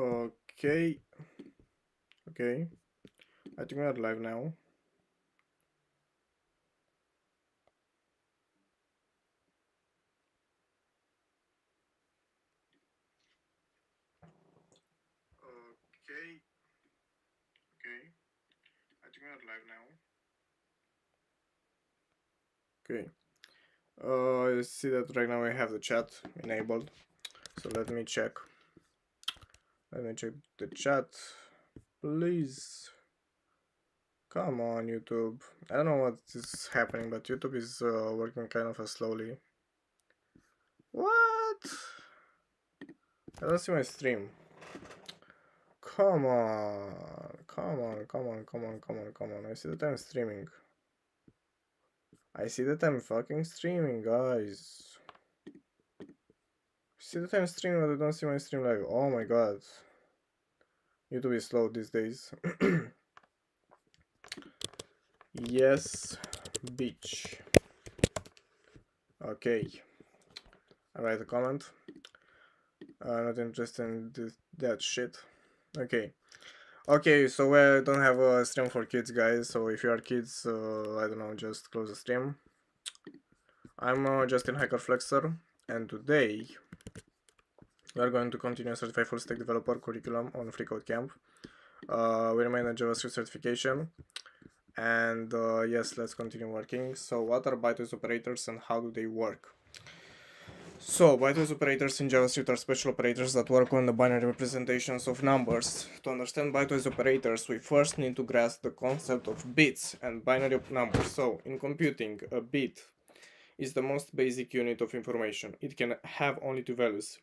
Okay, okay. I think we are live now. Okay, okay. I think we are live now. Okay. I see that right now I have the chat enabled. So let me check. Let me check the chat. Please. Come on, YouTube. I don't know what is happening, but YouTube is working kind of slowly. What? I don't see my stream. Come on. Come on, come on, come on, come on, come on. I see that I'm streaming. I see that I'm fucking streaming, guys. I see that I'm streaming, but I don't see my stream live. Oh my god. YouTube is slow these days. Yes, bitch. Okay. I write a comment. Not interested in that shit. Okay. Okay, so we don't have a stream for kids, guys. So if you are kids, I don't know, just close the stream. I'm Justin Hacker Flexer, and today we are going to continue Certified Full Stack Developer curriculum on freeCodeCamp. We remain at JavaScript certification, and yes, let's continue working. So what are bytewise operators and how do they work? So bytewise operators in JavaScript are special operators that work on the binary representations of numbers. To understand bytewise operators, we first need to grasp the concept of bits and binary numbers. So in computing, a bit is the most basic unit of information. It can have only two values,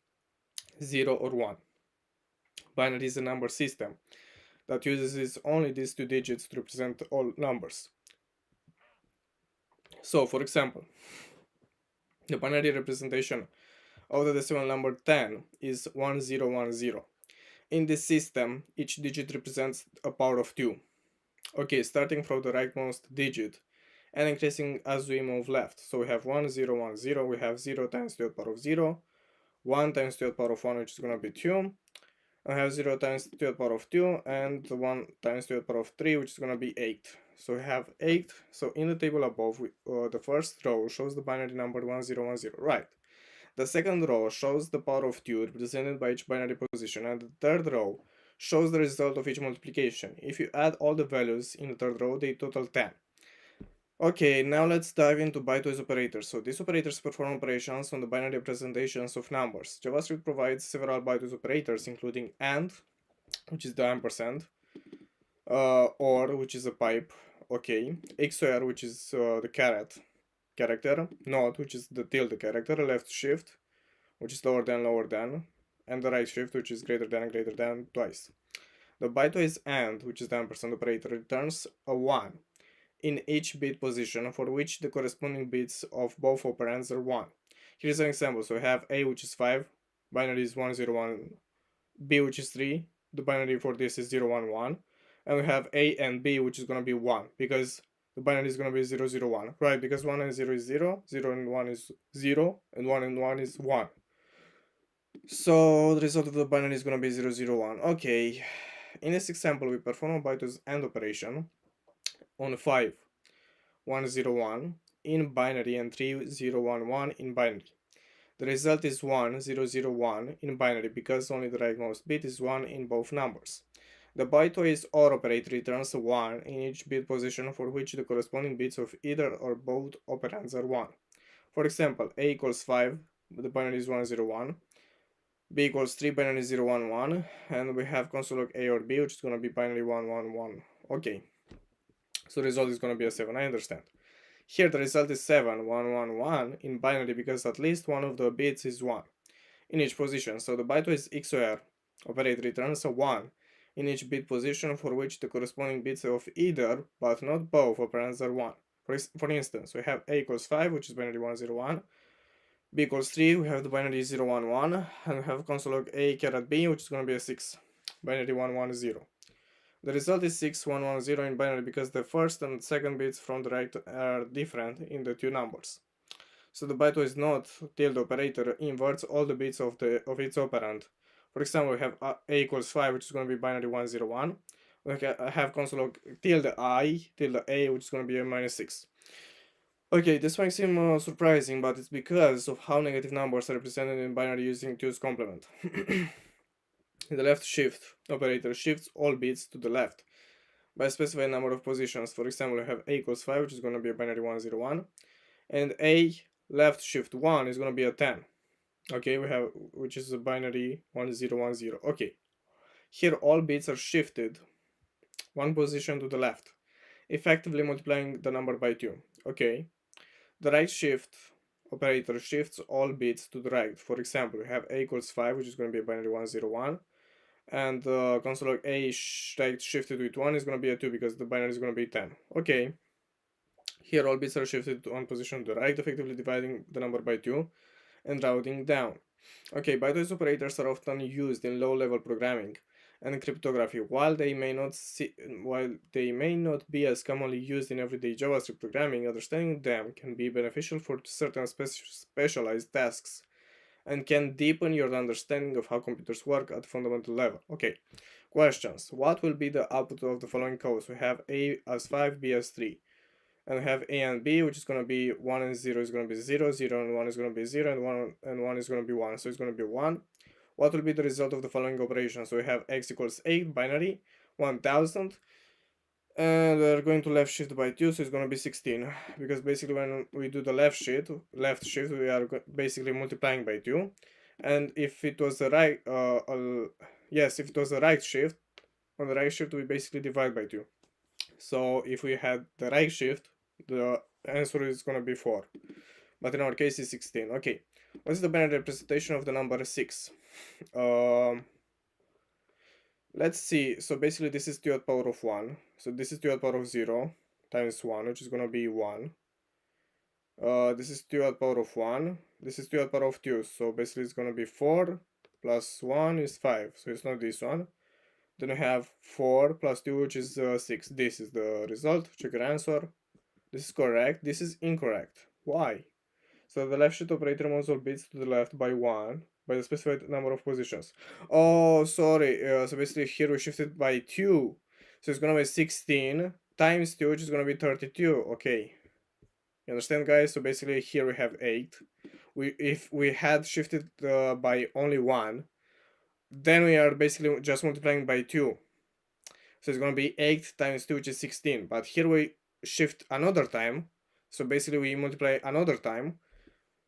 0 or 1. Binary is a number system that uses only these two digits to represent all numbers. So, for example, the binary representation of the decimal number 10 is 1010. In this system, each digit represents a power of 2. Okay, starting from the rightmost digit and increasing as we move left. So we have 1010, we have 0 times 2 to the power of 0, 1 times 2 to the power of 1, which is going to be 2. I have 0 times 2 to the power of 2 and 1 times 2 to the power of 3, which is going to be 8. So we have 8. So in the table above, the first row shows the binary number 1010, right? The second row shows the power of 2 represented by each binary position, and the third row shows the result of each multiplication. If you add all the values in the third row, they total 10. Okay, now let's dive into bytewise operators. So these operators perform operations on the binary representations of numbers. JavaScript provides several bytewise operators, including AND, which is the ampersand, OR, which is a pipe, okay, XOR, which is the character, NOT, which is the tilde character, left shift, which is lower than, and the right shift, which is greater than twice. The bytewise AND, which is the ampersand operator, returns a 1 in each bit position for which the corresponding bits of both operands are 1. Here's an example. So we have A, which is 5, binary is 101, B, which is 3, the binary for this is 011, and we have A and B, which is going to be 1, because the binary is going to be 001, right? Because 1 and 0 is 0, 0 and 1 is 0, and 1 and 1 is 1. So the result of the binary is going to be 001. Okay, in this example, we perform a bytewise AND operation on 5, 101 in binary and 3011 in binary. The result is 1001 in binary because only the rightmost bit is 1 in both numbers. The bytewise OR operator returns a 1 in each bit position for which the corresponding bits of either or both operands are 1. For example, A equals 5, the binary is 101, B equals 3, binary 011, and we have console log A or B, which is going to be binary 111. Okay, so the result is going to be a 7, I understand. Here the result is 7111 in binary because at least one of the bits is 1 in each position. So the bytewise XOR operator returns a 1 in each bit position for which the corresponding bits of either, but not both, operands are 1. For instance, we have A equals 5, which is binary 101, B equals 3, we have the binary 011, and we have console log A caret B, which is going to be a 6, binary 110. The result is 6110 in binary because the first and second bits from the right are different in the two numbers. So the bytewise NOT tilde operator inverts all the bits of its operand For example, we have a equals 5, which is going to be binary 101. We have console log tilde I, tilde a, which is going to be a minus 6. Okay, this might seem surprising, but it's because of how negative numbers are represented in binary using 2's complement. The left shift operator shifts all bits to the left by a specified number of positions. For example, we have a equals 5, which is going to be a binary 101, and a left shift 1 is going to be a 10. Okay, we have, which is a binary 1010. Okay, here all bits are shifted one position to the left, effectively multiplying the number by 2. Okay, the right shift operator shifts all bits to the right. For example, we have a equals 5, which is going to be a binary 101, and console log a right shifted with 1 is going to be a 2 because the binary is going to be 10. Okay, here all bits are shifted to one position to the right, effectively dividing the number by 2 and rounding down. Okay, bytewise operators are often used in low-level programming and cryptography. While they may not be as commonly used in everyday JavaScript programming, understanding them can be beneficial for certain specialized tasks and can deepen your understanding of how computers work at a fundamental level. Okay, questions. What will be the output of the following codes? We have A as 5, B as 3. And we have A and B, which is going to be 1 and 0 is going to be 0, 0 and 1 is going to be 0, and 1 is going to be 1, so it's going to be 1. What will be the result of the following operation? So we have x equals 8, binary, 1000, and we're going to left shift by 2, so it's going to be 16, because basically when we do the left shift, we are basically multiplying by 2, and if it was the right, if it was the right shift, on the right shift we basically divide by 2. So if we had the right shift, the answer is going to be 4, but in our case it's 16. Okay, what is the binary representation of the number 6? Let's see. So basically this is 2 at power of 1, so this is 2 at power of 0 times 1, which is going to be 1. This is 2 at power of 1, this is 2 at power of 2, so basically it's going to be 4 plus 1 is 5, so it's not this one. Then we have 4 plus 2, which is 6. This is the result. Check your answer. This is correct. This is incorrect. Why? So the left shift operator moves all bits to the left by 1, by the specified number of positions. Oh, sorry. So basically here we shifted by 2. So it's going to be 16 times 2, which is going to be 32. Okay. You understand, guys? So basically here we have 8. If we had shifted by only 1, then we are basically just multiplying by 2. So it's going to be 8 times 2, which is 16. But here we shift another time. So basically we multiply another time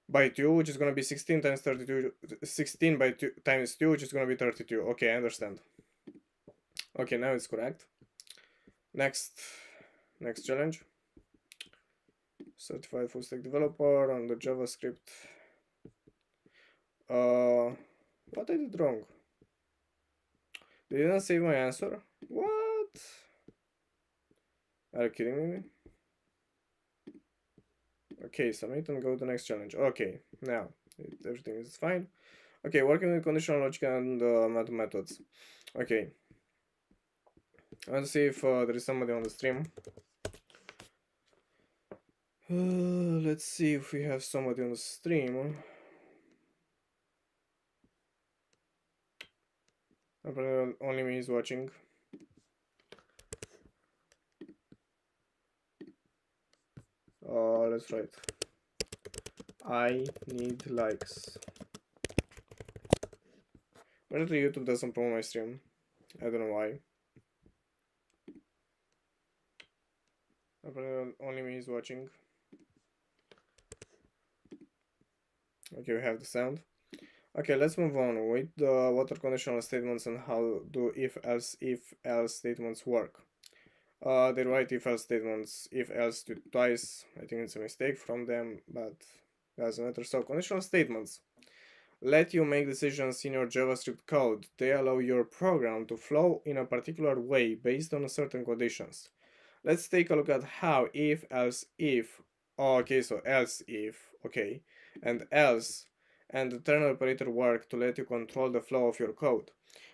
by 2, which is going to be 16 times 32. 16 by 2 times 2, which is going to be 32. Okay, I understand. Okay, now it's correct. Next challenge. Certified full stack developer on the JavaScript. What I did wrong? They didn't save my answer? What? Are you kidding me? Okay, submit and go to the next challenge. Okay, now everything is fine. Okay, working with conditional logic and math methods. Okay, let's see if there is somebody on the stream. Let's see if we have somebody on the stream. Apparently only me is watching. Let's write. I need likes. Apparently YouTube doesn't promote my stream. I don't know why. Apparently only me is watching. Okay, we have the sound. Okay, let's move on with the what are conditional statements and how do if else statements work. They write if else statements if else twice. I think it's a mistake from them, but doesn't matter. So conditional statements let you make decisions in your JavaScript code. They allow your program to flow in a particular way based on certain conditions. Let's take a look at how if, else, if. Okay, so else if, okay, and else and the turn operator work to let you control the flow of your code.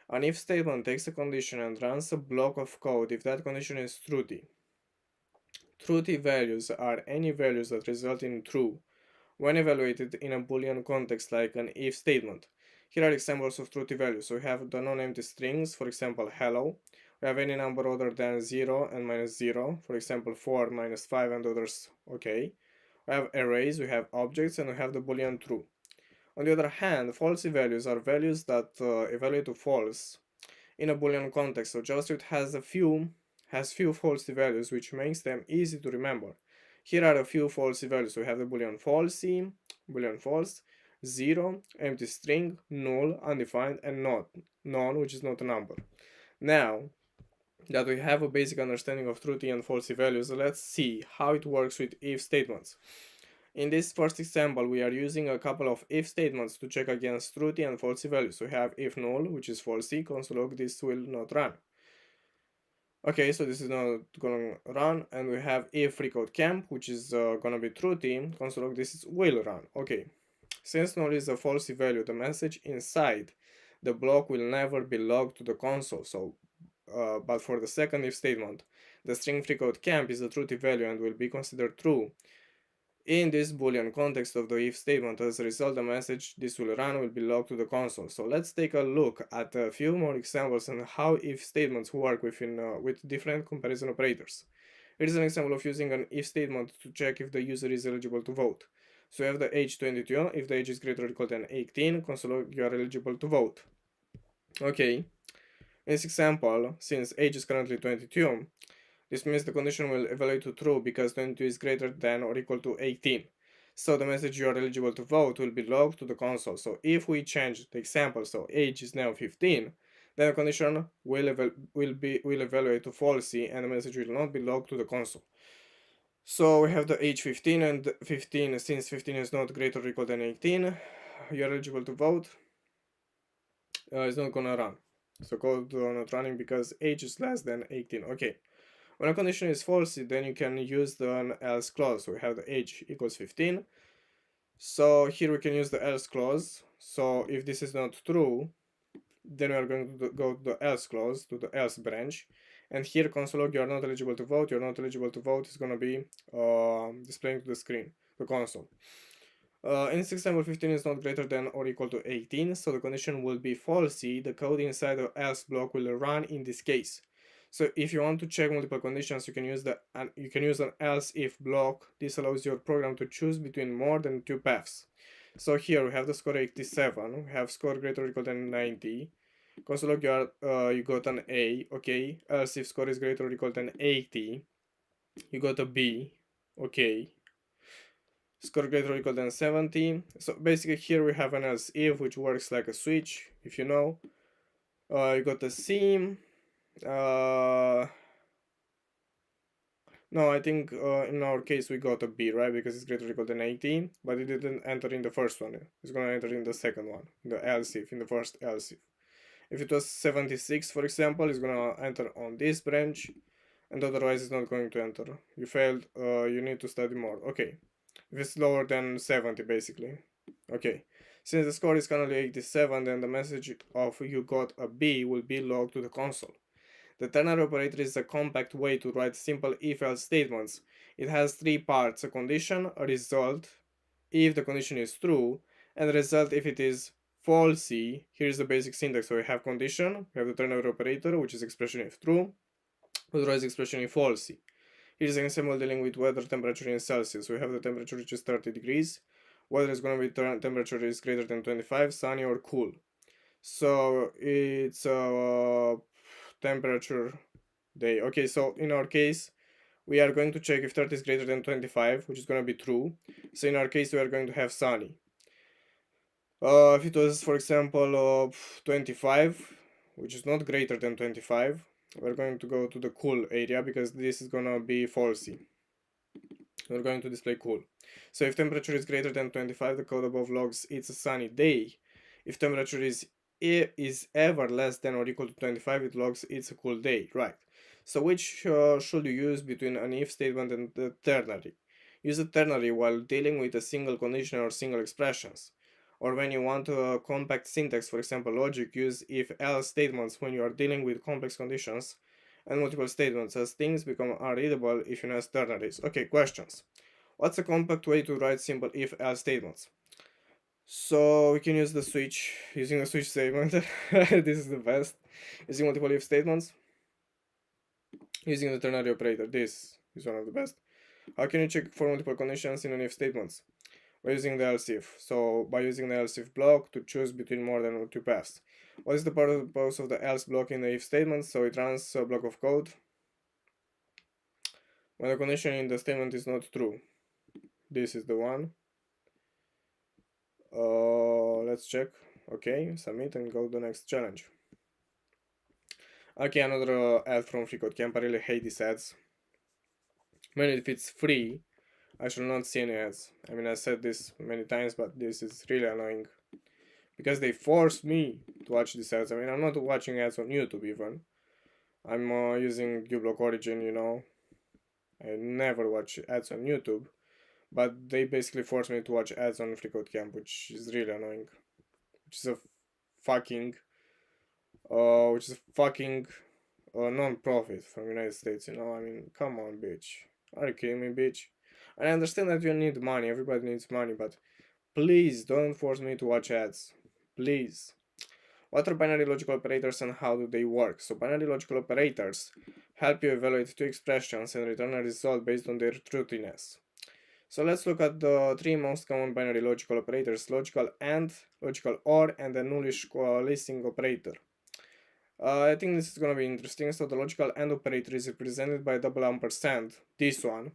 An if statement takes a condition and runs a block of code if that condition is truthy. Truthy values are any values that result in true when evaluated in a Boolean context like an if statement. Here are examples of truthy values. So we have the non-empty strings, for example, hello. We have any number other than 0 and minus 0, for example, 4, minus 5, and others, okay. We have arrays, we have objects, and we have the boolean true. On the other hand, falsy values are values that evaluate to false in a boolean context. So JavaScript has few falsy values, which makes them easy to remember. Here are a few falsy values. We have the boolean falsy, boolean false, 0, empty string, null, undefined, and not none, which is not a number. Now that we have a basic understanding of truthy and falsy values, let's see how it works with if statements. In this first example, we are using a couple of if statements to check against truthy and falsy values. We have if null, which is falsy, console log this will not run. Okay, so this is not gonna run, and we have if freeCodeCamp, which is gonna be truthy, console log this will run. Okay, since null is a falsy value, the message inside the block will never be logged to the console. So, but for the second if statement, the string freeCodeCamp is a truthy value and will be considered true in this boolean context of the if statement. As a result, the message this will run will be logged to the console. So let's take a look at a few more examples on how if statements work with different comparison operators. Here is an example of using an if statement to check if the user is eligible to vote. So we have the age 22. If the age is greater or equal than 18, console log you are eligible to vote. Okay, in this example, since age is currently 22, this means the condition will evaluate to true because 22 is greater than or equal to 18. So the message you are eligible to vote will be logged to the console. So if we change the example, so age is now 15, then the condition will evaluate to falsy and the message will not be logged to the console. So we have the age 15, and 15, since 15 is not greater or equal than 18, you are eligible to vote. It's not gonna run. So code not running because age is less than 18. Okay. When a condition is false, then you can use the else clause. So we have the age equals 15. So here we can use the else clause. So if this is not true, then we are going to go to the else clause, to the else branch. And here console log you are not eligible to vote. You're not eligible to vote is going to be displaying to the screen, the console. In this example, 15 is not greater than or equal to 18, so the condition will be falsy. The code inside the else block will run in this case. So if you want to check multiple conditions, you can use an else if block. This allows your program to choose between more than two paths. So here we have the score 87. We have score greater or equal than 90. Console log you got an A. Okay. Else if score is greater or equal than 80, you got a B. Okay. Score greater or equal than 70. So basically here we have an else if, which works like a switch, if you know. You got a C. No, I think in our case we got a B, right? Because it's greater or equal than 18, but it didn't enter in the first one. It's gonna enter in the second one, the else if, in the first else if. If it was 76, for example, it's gonna enter on this branch, and otherwise it's not going to enter. You failed, you need to study more. Okay. If it's lower than 70, basically. Okay. Since the score is currently 87, then the message of you got a B will be logged to the console. The ternary operator is a compact way to write simple if-else statements. It has three parts: a condition, a result, if the condition is true, and a result if it is falsy. Here's the basic syntax. So we have condition, we have the ternary operator, which is expression if true, otherwise expression if falsy. Here's an example dealing with weather temperature in Celsius. We have the temperature which is 30 degrees. Weather is going to be temperature is greater than 25, sunny or cool. So it's a temperature day. Okay, so in our case, we are going to check if 30 is greater than 25, which is going to be true. So in our case, we are going to have sunny. If it was, for example, 25, which is not greater than 25, we're going to go to the cool area because this is gonna be falsy. We're going to display cool. So if temperature is greater than 25, the code above logs it's a sunny day. If temperature is ever less than or equal to 25, it logs it's a cool day, right? So which should you use between an if statement and the ternary? Use the ternary while dealing with a single condition or single expressions. Or when you want a compact syntax, for example logic, use if-else statements when you are dealing with complex conditions and multiple statements, as things become unreadable if you use ternaries. Okay, questions. What's a compact way to write simple if-else statements? So we can use the switch, using the switch statement. This is the best. Using multiple if statements. Using the ternary operator. This is one of the best. How can you check for multiple conditions in an if statements? By using the else if. So by using the else if block to choose between more than two paths. What is the purpose of the else block in the if statement? So it runs a block of code when the condition in the statement is not true. This is the one. Let's check. Okay, submit and go to the next challenge. Okay, another ad from freeCodeCamp. I really hate these ads. Man, if it's free, I should not see any ads. I mean, I said this many times, but this is really annoying. Because they force me to watch these ads. I mean, I'm not watching ads on YouTube even. I'm using uBlock Origin, you know. I never watch ads on YouTube. But they basically force me to watch ads on freeCodeCamp, which is really annoying. Which is a fucking non-profit from United States, you know. I mean, come on, bitch. Are you kidding me, bitch? I understand that you need money, everybody needs money, but please don't force me to watch ads. Please. What are binary logical operators and how do they work? So binary logical operators help you evaluate two expressions and return a result based on their truthiness. So let's look at the three most common binary logical operators: logical AND, logical OR, and the nullish coalescing operator. I think this is gonna be interesting. So the logical AND operator is represented by double ampersand, this one.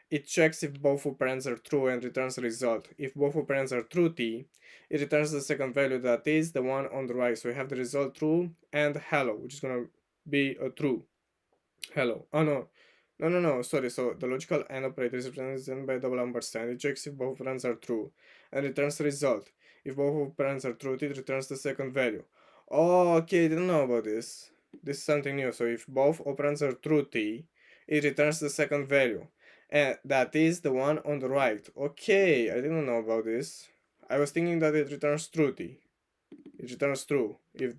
It checks if both operands are true and returns a result. If both operands are true t, it returns the second value, that is the one on the right. So we have the result true and hello, which is gonna be a true. Hello. Oh no. No, sorry. So the logical AND operator is represented by double ampersand. It checks if both operands are true and returns the result. If both operands are true, it returns the second value. Oh, okay, I didn't know about this. This is something new. So if both operands are true t, it returns the second value. And that is the one on the right. Okay, I didn't know about this. I was thinking that it returns true t. It returns true if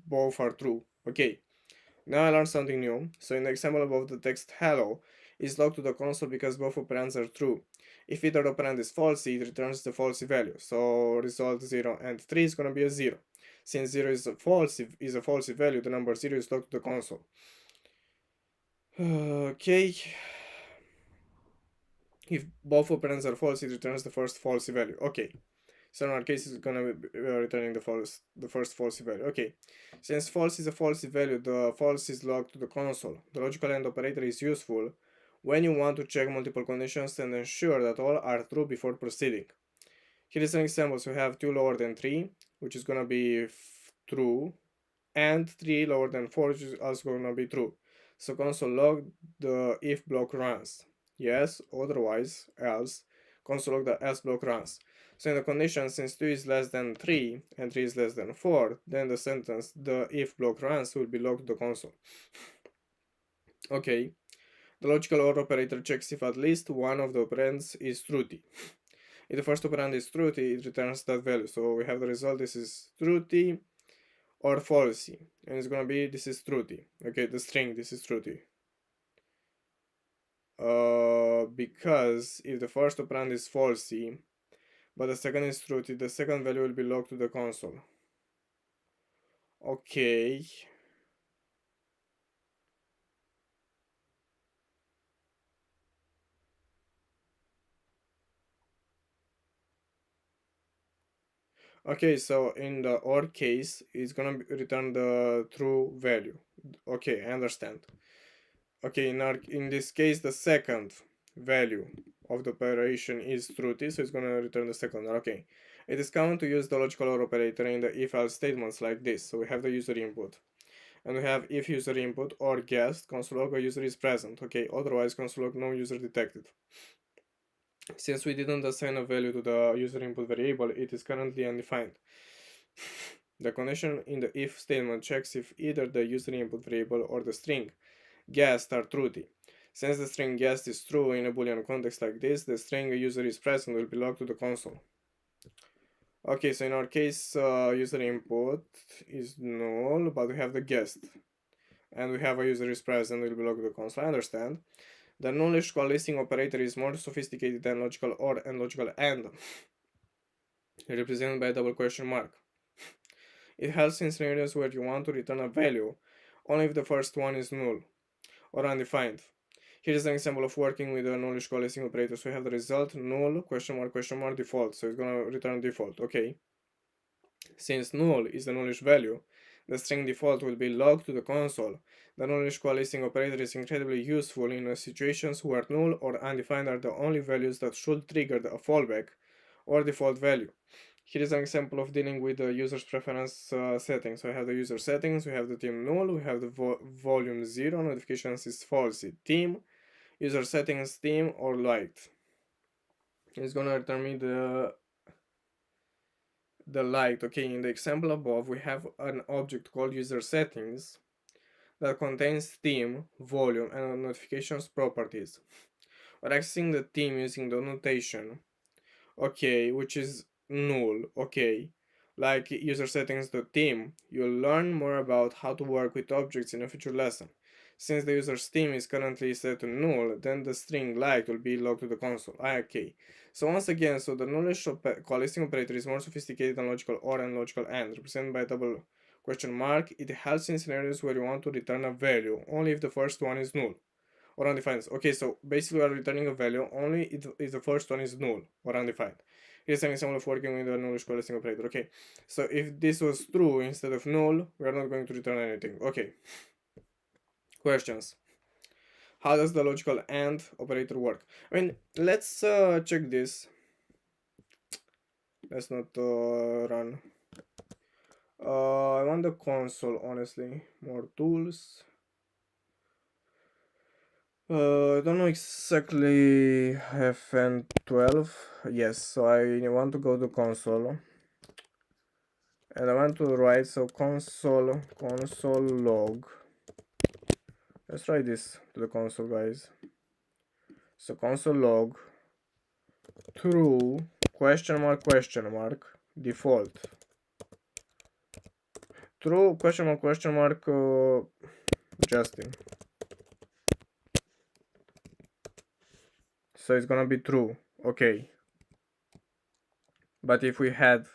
both are true. Okay. Now I learned something new. So in the example above, the text hello is logged to the console because both operands are true. If either operand is falsy, it returns the falsy value. So result 0 and 3 is going to be a 0. Since 0 is a falsy value, the number 0 is logged to the console. Okay. If both operands are false, it returns the first falsy value. Okay. So in our case, it's gonna be returning the first falsy value. Okay. Since false is a falsy value, the false is logged to the console. The logical AND operator is useful when you want to check multiple conditions and ensure that all are true before proceeding. Here is an example. So we have 2 lower than 3, which is gonna be true, and 3 lower than 4, which is also gonna be true. So console log the if block runs. Yes, otherwise, else. Console log the else block runs. So in the condition, since 2 is less than 3 and 3 is less than 4, then the sentence the if block runs will be logged to the console. Okay. The logical OR operator checks if at least one of the operands is truthy. If the first operand is truthy, it returns that value. So we have the result, this is truthy or falsy. And it's gonna be, this is truthy. Okay, the string, this is truthy. Because if the first operand is falsy, but the second is truthy, the second value will be logged to the console. Okay. Okay, so in the OR case, it's gonna return the true value. Okay, I understand. Okay, in this case, the second value of the operation is truthy, so it's gonna return the second. Okay, it is common to use the logical OR operator in the if-else statements like this. So we have the user input, and we have if user input or guessed console log a user is present. Okay, otherwise console log no user detected. Since we didn't assign a value to the user input variable, it is currently undefined. The condition in the if statement checks if either the user input variable or the string guessed are truthy. Since the string guessed is true in a boolean context like this, the string user is present will be logged to the console. Okay, so in our case, user input is null, but we have the guessed. And we have a user is present will be logged to the console. I understand. The nullish coalescing operator is more sophisticated than logical OR and logical AND. represented by a double question mark. It helps in scenarios where you want to return a value only if the first one is null or undefined. Here is an example of working with a nullish coalescing operator. So we have the result null question mark default. So it's gonna return default. Okay. Since null is the nullish value, the string default will be logged to the console. The nullish coalescing operator is incredibly useful in situations where null or undefined are the only values that should trigger a fallback or default value. Here is an example of dealing with the user's preference settings. So we have the user settings, we have the team null, we have the volume 0, notifications is false, team, user settings, team, or light. It's gonna return me the light. Okay, in the example above, we have an object called user settings that contains theme, volume, and notifications properties. We're accessing the theme using the notation, okay, which is null, okay. Like user settings.theme, you'll learn more about how to work with objects in a future lesson. Since the user's theme is currently set to null, then the string light will be logged to the console. Okay. So once again, so the nullish coalescing operator is more sophisticated than logical OR and logical AND, represented by a double question mark. It helps in scenarios where you want to return a value only if the first one is null or undefined. Okay, so basically we are returning a value only if the first one is null or undefined. Here's an example of working with a nullish coalescing operator. Okay, so if this was true instead of null, we are not going to return anything. Okay. Questions. How does the logical AND operator work? I mean, let's check this. Let's not run. I want the console, honestly. More tools. I don't know exactly FN12. Yes, so I want to go to console. And I want to write, so console log. Let's write this to the console, guys. So console log true question mark default. True question mark Justin. So it's gonna be true. Okay. But if we had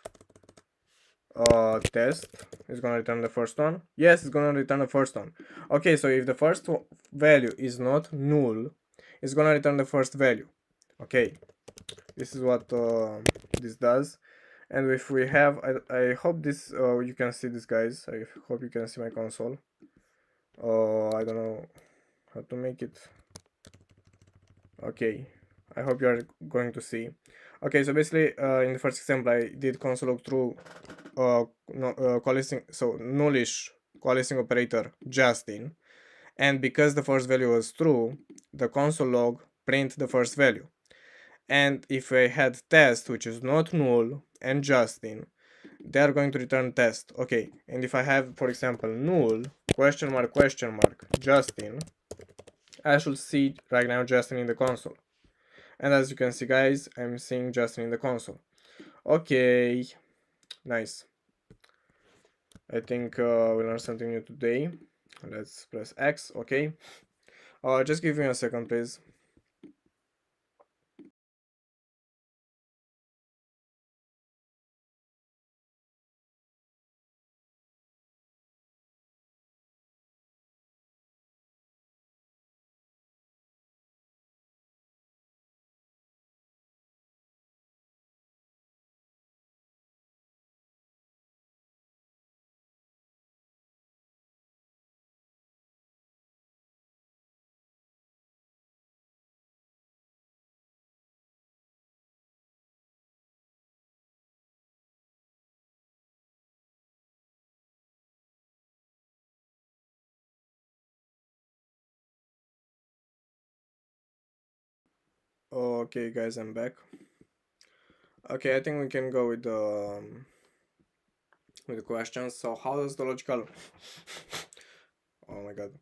test, it's gonna return the first one. Yes, it's gonna return the first one. Okay, so if the first value is not null, it's gonna return the first value. Okay, this is what this does. And if we have, I hope this you can see this, guys. I hope you can see my console. I don't know how to make it. Okay, I hope you are going to see. Okay, so basically in the first example I did console log true coalescing, so nullish coalescing operator Justin, and because the first value was true, the console log print the first value. And if I had test, which is not null, and Justin, they are going to return test. Okay, and if I have, for example, null question mark Justin, I should see right now Justin in the console. And as you can see, guys, I'm seeing Justin in the console. Okay, nice. I think we learned something new today. Let's press X. Okay. Just give me a second, please. Okay, guys, I'm back. Okay, I think we can go with the questions. So, how does the logical? Oh my god.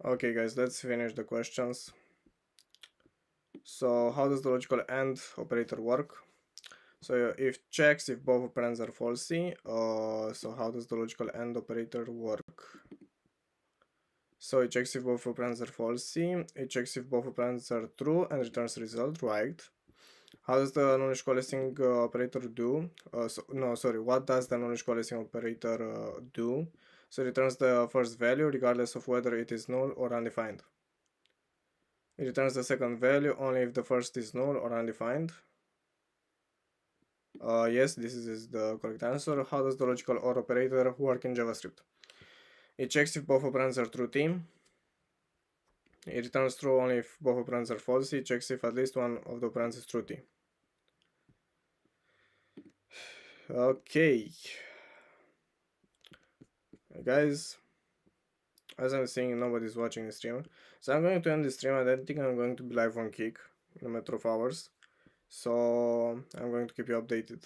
Okay guys, let's finish the questions. So how does the logical AND operator work? So if checks if both operands are falsy, so how does the logical AND operator work? So it checks if both operands are falsy, it checks if both operands are true and returns result, right? How does the knowledge coalescing operator do? What does the knowledge coalescing operator do? So it returns the first value regardless of whether it is null or undefined. It returns the second value only if the first is null or undefined. Yes, this is the correct answer. How does the logical OR operator work in JavaScript? It checks if both operands are true T. It returns true only if both operands are false. It checks if at least one of the operands is true T. Okay. Guys, as I'm saying, nobody's watching the stream. So I'm going to end the stream. I don't think I'm going to be live on Kick in a matter of hours. So I'm going to keep you updated.